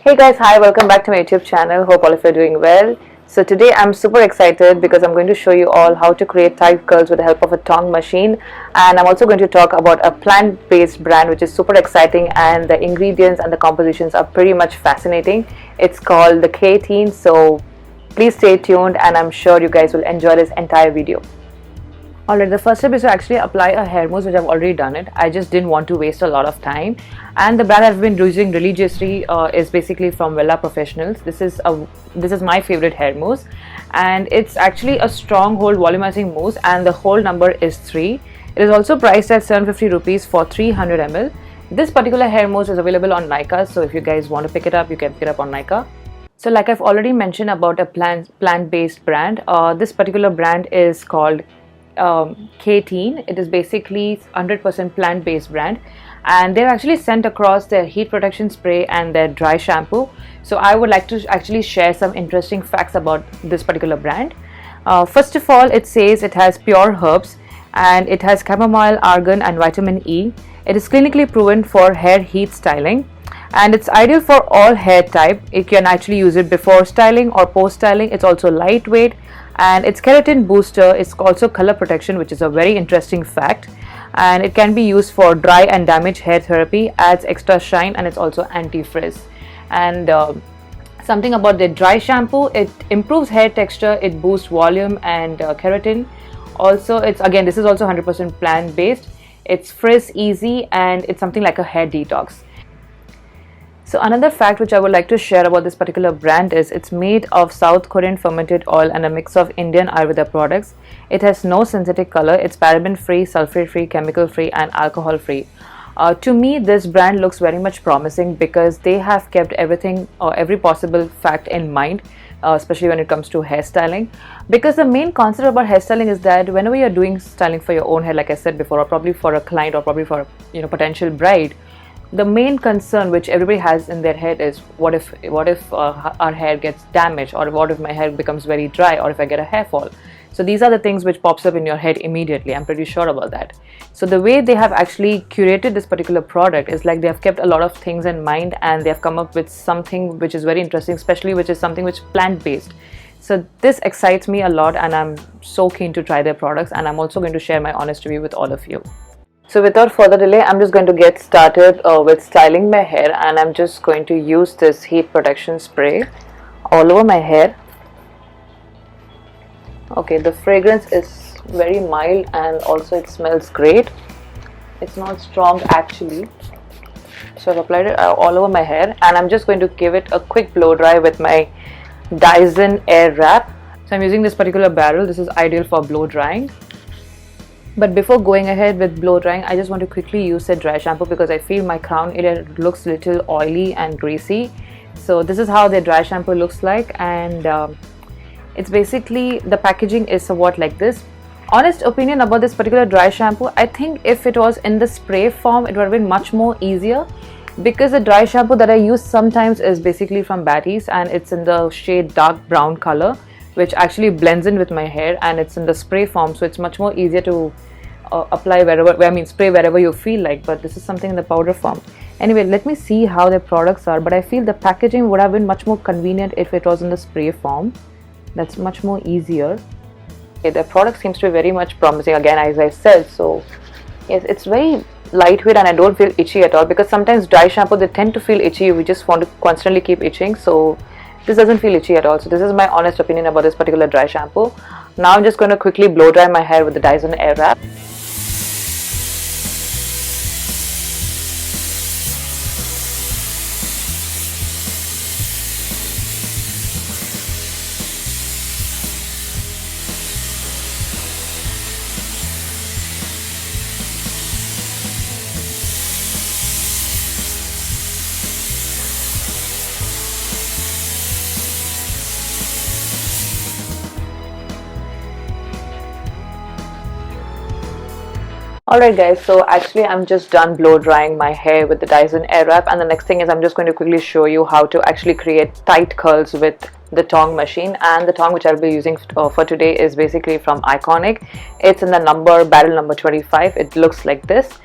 Hey guys, hi, welcome back to my YouTube channel. Hope all of you are doing well. So today I'm super excited because I'm going to show you all how to create tight curls with the help of a tong machine, and I'm also going to talk about a plant-based brand which is super exciting, and the ingredients and the compositions are pretty much fascinating. It's called the KTEIN, so please stay tuned and I'm sure you guys will enjoy this entire video. Alright, the first step is to actually apply a hair mousse, which I've already done it. I just didn't want to waste a lot of time. And the brand I've been using religiously is basically from Vella Professionals. This is my favorite hair mousse, and it's actually a strong hold volumizing mousse, and the hold number is 3. It is also priced at 750 rupees for 300 ml. This particular hair mousse is available on Nykaa, so if you guys want to pick it up, you can pick it up on Nykaa. So like I've already mentioned about a plant-based brand, this particular brand is called KTEIN. It is basically 100% plant-based brand, and they're actually sent across their heat protection spray and their dry shampoo. So I would like to actually share some interesting facts about this particular brand. First of all, it says it has pure herbs and it has chamomile, argan and vitamin E. It is clinically proven for hair heat styling, and it's ideal for all hair type. You can actually use it before styling or post styling. It's also lightweight, and its keratin booster is also color protection, which is a very interesting fact, and it can be used for dry and damaged hair therapy, adds extra shine, and it's also anti-frizz. And something about the dry shampoo, it improves hair texture, it boosts volume and keratin. Also, this is also 100% plant based. It's frizz easy, and it's something like a hair detox. So another fact which I would like to share about this particular brand is it's made of South Korean fermented oil and a mix of Indian Ayurveda products. It has no synthetic color. It's paraben free, sulfate free, chemical free and alcohol free. To me, this brand looks very much promising because they have kept everything or every possible fact in mind, especially when it comes to hairstyling. Because the main concept about hairstyling is that whenever you're doing styling for your own hair, like I said before, or probably for a client or probably for a potential bride, the main concern which everybody has in their head is what if our hair gets damaged, or what if my hair becomes very dry, or if I get a hair fall. So these are the things which pops up in your head immediately. I'm pretty sure about that. So the way they have actually curated this particular product is like they have kept a lot of things in mind, and they have come up with something which is very interesting, especially which is something which plant-based. So this excites me a lot, and I'm so keen to try their products, and I'm also going to share my honest review with all of you. So without further delay, I'm just going to get started with styling my hair, and I'm just going to use this heat protection spray all over my hair. Okay, the fragrance is very mild and also it smells great. It's not strong actually. So I've applied it all over my hair, and I'm just going to give it a quick blow dry with my Dyson Air Wrap. So I'm using this particular barrel. This is ideal for blow drying. But before going ahead with blow drying, I just want to quickly use a dry shampoo because I feel my crown area looks a little oily and greasy. So this is how the dry shampoo looks like, and it's basically, the packaging is somewhat like this. Honest opinion about this particular dry shampoo, I think if it was in the spray form, it would have been much more easier, because the dry shampoo that I use sometimes is basically from Batty's, and it's in the shade dark brown color, which actually blends in with my hair, and it's in the spray form, so it's much more easier to apply spray wherever you feel like. But this is something in the powder form. Anyway, let me see how their products are, but I feel the packaging would have been much more convenient if it was in the spray form. That's much more easier. Okay, the product seems to be very much promising, again as I said. So yes, it's very lightweight and I don't feel itchy at all, because sometimes dry shampoo, they tend to feel itchy. We just want to constantly keep itching. So this doesn't feel itchy at all. So this is my honest opinion about this particular dry shampoo. Now I'm just going to quickly blow dry my hair with the Dyson Air Wrap. Alright guys, so actually I'm just done blow drying my hair with the Dyson Air Wrap, and the next thing is I'm just going to quickly show you how to actually create tight curls with the tong machine. And the tong which I'll be using for today is basically from iKonic. It's in the barrel number 25. It looks like this.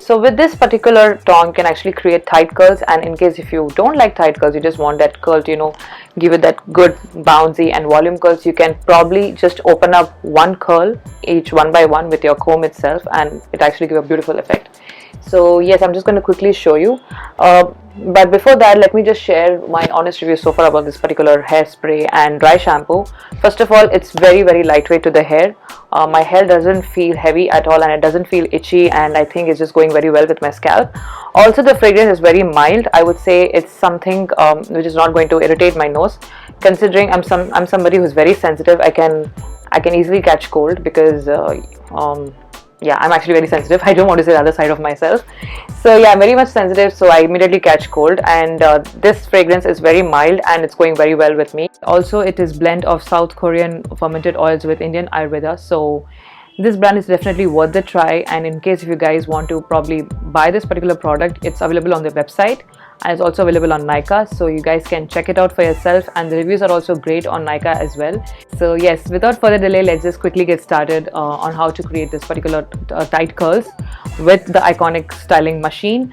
So with this particular tong, you can actually create tight curls, and in case if you don't like tight curls, you just want that curl to, give it that good bouncy and volume curls, you can probably just open up one curl each one by one with your comb itself, and it actually gives a beautiful effect. So yes, I'm just going to quickly show you. But before that, let me just share my honest review so far about this particular hairspray and dry shampoo. First of all, it's very, very lightweight to the hair. My hair doesn't feel heavy at all, and it doesn't feel itchy, and I think it's just going very well with my scalp. Also, the fragrance is very mild. I would say it's something which is not going to irritate my nose. Considering I'm somebody who's very sensitive, I can easily catch cold because yeah, I'm actually very sensitive. I don't want to say the other side of myself. So yeah, I'm very much sensitive, so I immediately catch cold, and this fragrance is very mild and it's going very well with me. Also, it is blend of South Korean fermented oils with Indian Ayurveda, so this brand is definitely worth the try. And in case if you guys want to probably buy this particular product, it's available on their website, and it's also available on Nykaa, so you guys can check it out for yourself, and the reviews are also great on Nykaa as well. So yes, without further delay, let's just quickly get started on how to create this particular tight curls with the iKonic styling machine.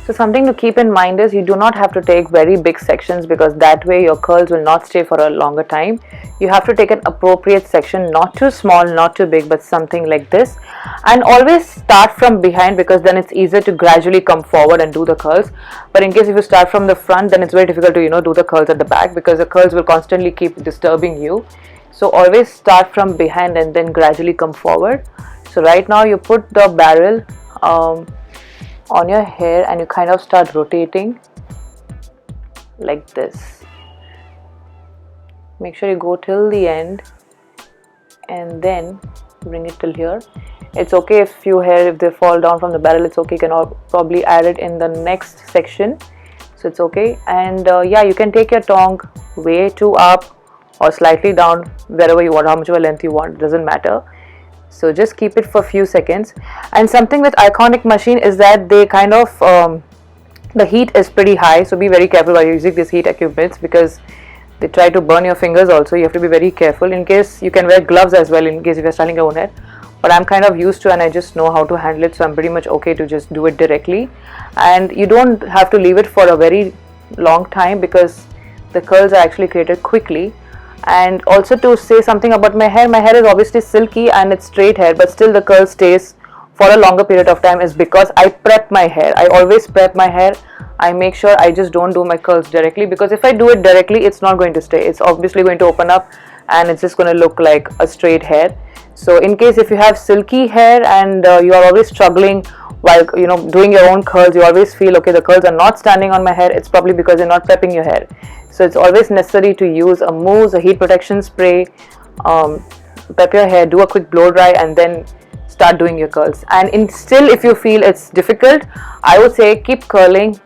So something to keep in mind is you do not have to take very big sections, because that way your curls will not stay for a longer time. You have to take an appropriate section, not too small, not too big, but something like this. And always start from behind, because then it's easier to gradually come forward and do the curls. But in case if you start from the front, then it's very difficult to do the curls at the back, because the curls will constantly keep disturbing you. So always start from behind and then gradually come forward. So right now you put the barrel on your hair, and you kind of start rotating like this. Make sure you go till the end and then bring it till here. It's okay if if they fall down from the barrel, it's okay. You can probably add it in the next section, so it's okay. And yeah, you can take your tong way too up or slightly down, wherever you want, how much of a length you want, it doesn't matter. So just keep it for a few seconds. And something with iKonic machine is that they kind of the heat is pretty high, so be very careful while using these heat equipments, because they try to burn your fingers also. You have to be very careful. In case you can wear gloves as well, in case if you're styling your own hair, but I'm kind of used to, and I just know how to handle it, so I'm pretty much okay to just do it directly. And you don't have to leave it for a very long time, because the curls are actually created quickly. And also to say something about my hair is obviously silky and it's straight hair, but still the curl stays for a longer period of time, is because I prep my hair. I always prep my hair. I make sure I just don't do my curls directly, because if I do it directly, it's not going to stay. It's obviously going to open up and it's just going to look like a straight hair. So in case if you have silky hair and you are always struggling while doing your own curls, you always feel okay, the curls are not standing on my hair, it's probably because you're not prepping your hair. So it's always necessary to use a mousse, a heat protection spray, prep your hair, do a quick blow dry, and then start doing your curls. And still, if you feel it's difficult, I would say keep curling,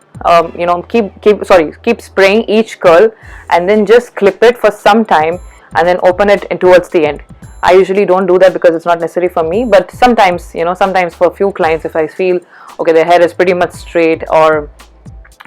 keep spraying each curl, and then just clip it for some time and then open it towards the end. I usually don't do that because it's not necessary for me, but sometimes for a few clients, if I feel okay, their hair is pretty much straight, or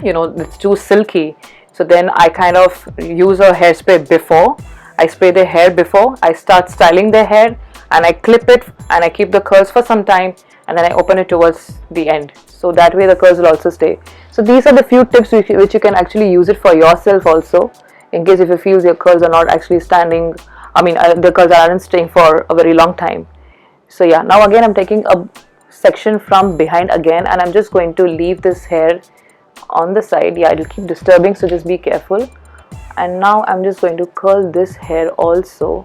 it's too silky, so then I kind of use a hairspray before. I spray their hair before I start styling their hair, and I clip it and I keep the curls for some time, and then I open it towards the end, so that way the curls will also stay. So these are the few tips which you can actually use it for yourself also, in case if you feel your curls are not actually standing, the curls aren't staying for a very long time. So yeah, now again I'm taking a section from behind again, and I'm just going to leave this hair on the side. Yeah, it'll keep disturbing, so just be careful. And now I'm just going to curl this hair also.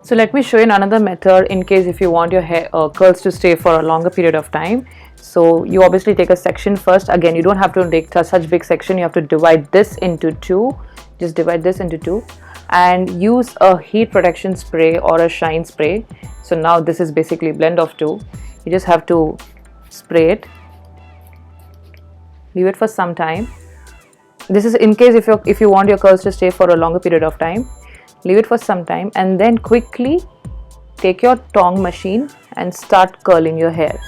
So let me show you another method in case if you want your hair curls to stay for a longer period of time. So you obviously take a section first. Again, you don't have to take such big section. You have to divide this into two. Just divide this into two and use a heat protection spray or a shine spray. So now this is basically a blend of two. You just have to spray it, leave it for some time. This is in case if you want your curls to stay for a longer period of time. Leave it for some time and then quickly take your tong machine and start curling your hair.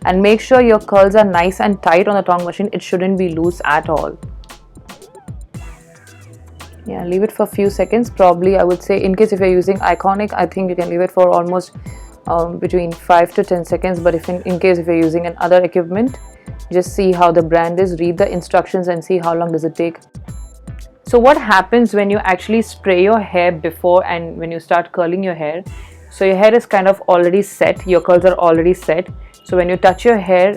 And make sure your curls are nice and tight on the tong machine. It shouldn't be loose at all. Yeah, leave it for a few seconds. Probably I would say, in case if you're using iKonic, I think you can leave it for almost between 5 to 10 seconds, but if in case if you're using another equipment, just see how the brand is, read the instructions and see how long does it take. So what happens when you actually spray your hair before and when you start curling your hair? So your hair is kind of already set, your curls are already set. So when you touch your hair,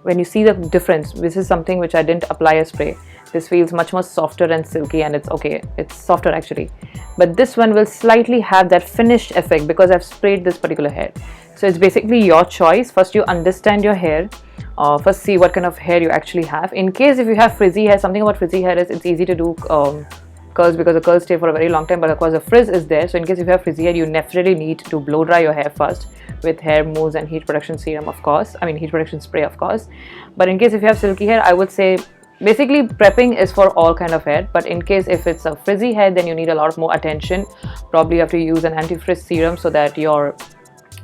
when you see the difference, this is something which I didn't apply a spray. This feels much more softer and silky, and it's okay, it's softer actually. But this one will slightly have that finished effect because I've sprayed this particular hair. So it's basically your choice. First you understand your hair. First see what kind of hair you actually have. In case if you have frizzy hair, something about frizzy hair is it's easy to do curls because the curls stay for a very long time, but of course the frizz is there. So in case if you have frizzy hair, you definitely need to blow dry your hair first with hair mousse and heat protection serum, of course. I mean heat protection spray, of course. But in case if you have silky hair, I would say basically prepping is for all kind of hair. But in case if it's a frizzy hair, then you need a lot more attention. Probably you have to use an anti-frizz serum so that your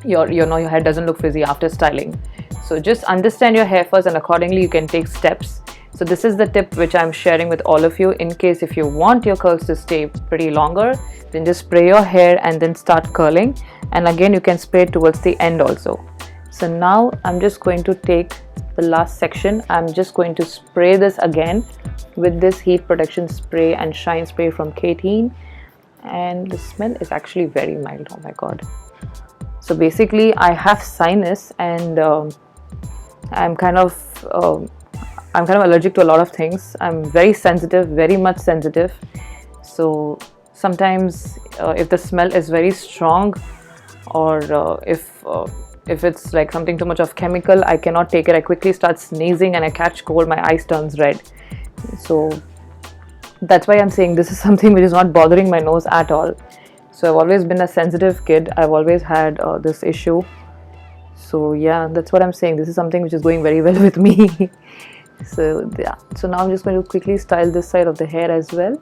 hair doesn't look frizzy after styling. So just understand your hair first, and accordingly you can take steps. So this is the tip which I'm sharing with all of you. In case if you want your curls to stay pretty longer, then just spray your hair and then start curling. And again you can spray it towards the end also. So now I'm just going to take the last section. I'm just going to spray this again with this heat protection spray and shine spray from KTEIN, and the smell is actually very mild. Oh my god. So basically I have sinus, and I'm kind of allergic to a lot of things. I'm very sensitive, very much sensitive. So sometimes if the smell is very strong, or if it's like something too much of chemical, I cannot take it. I quickly start sneezing and I catch cold, my eyes turns red. So that's why I'm saying this is something which is not bothering my nose at all. So I've always been a sensitive kid. I've always had this issue. So yeah, that's what I'm saying. This is something which is going very well with me. So yeah. So now I'm just going to quickly style this side of the hair as well.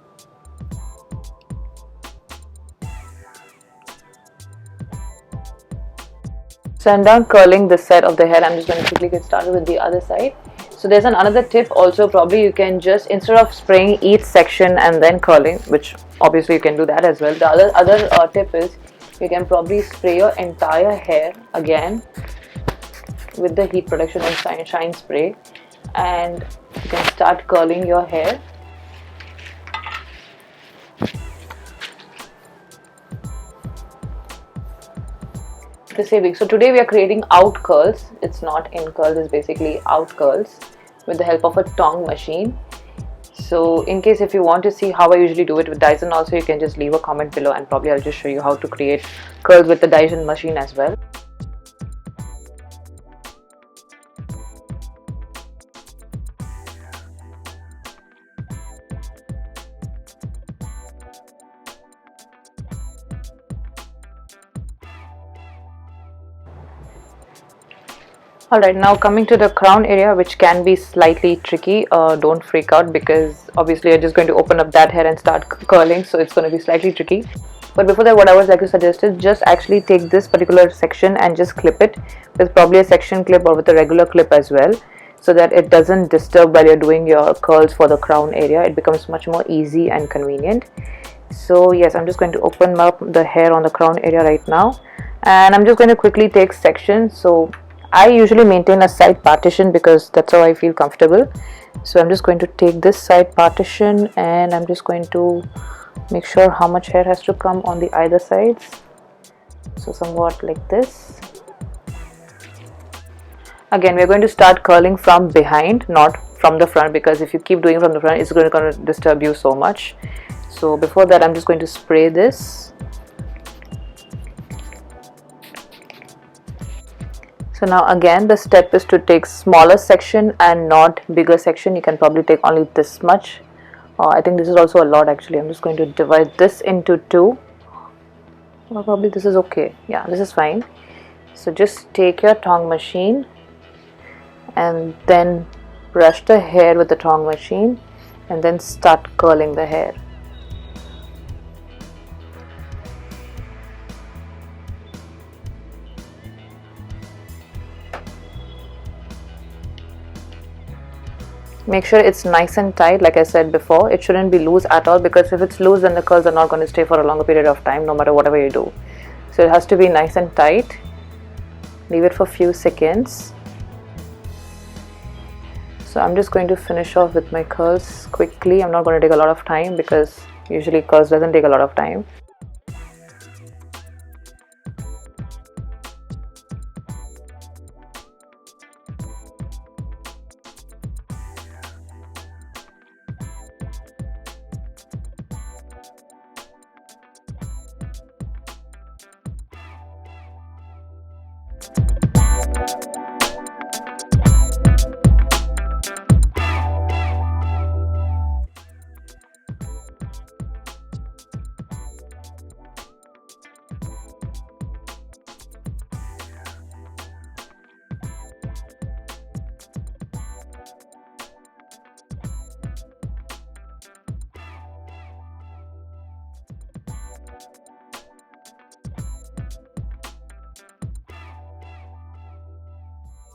So I'm done curling this side of the hair. I'm just going to quickly get started with the other side. So there's another tip also. Probably you can just, instead of spraying each section and then curling, which obviously you can do that as well, the other tip is you can probably spray your entire hair again with the heat protection and shine spray, and you can start curling your hair. The same. So today we are creating out curls. It's not in curls, it's basically out curls with the help of a tong machine. So in case if you want to see how I usually do it with Dyson also, you can just leave a comment below and probably I'll just show you how to create curls with the Dyson machine as well. Alright, now coming to the crown area, which can be slightly tricky. Don't freak out because obviously you're just going to open up that hair and start curling, so it's going to be slightly tricky. But before that, what I would like to suggest is just actually take this particular section and just clip it with probably a section clip or with a regular clip as well, so that it doesn't disturb while you're doing your curls for the crown area. It becomes much more easy and convenient. So yes, I'm just going to open up the hair on the crown area right now, and I'm just going to quickly take sections. So I usually maintain a side partition because that's how I feel comfortable. So I'm just going to take this side partition and I'm just going to make sure how much hair has to come on the either sides. So somewhat like this. Again, we're going to start curling from behind, not from the front, because if you keep doing it from the front, it's going to disturb you so much. So before that, I'm just going to spray this. So now again, the step is to take smaller section and not bigger section. You can probably take only this much. I think this is also a lot actually. I'm just going to divide this into two. Well, probably this is okay. Yeah, this is fine. So just take your tong machine and then brush the hair with the tong machine and then start curling the hair. Make sure it's nice and tight. Like I said before, it shouldn't be loose at all, because if it's loose then the curls are not going to stay for a longer period of time no matter whatever you do. So it has to be nice and tight. leave it for a few seconds. So I'm just going to finish off with my curls quickly. I'm not going to take a lot of time because usually curls doesn't take a lot of time.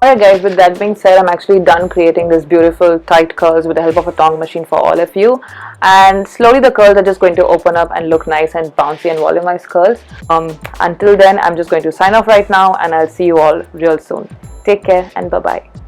Alright guys, with that being said, I'm actually done creating this beautiful tight curls with the help of a tong machine for all of you. And slowly the curls are just going to open up and look nice and bouncy and volumized curls. Until then, I'm just going to sign off right now and I'll see you all real soon. Take care and bye-bye.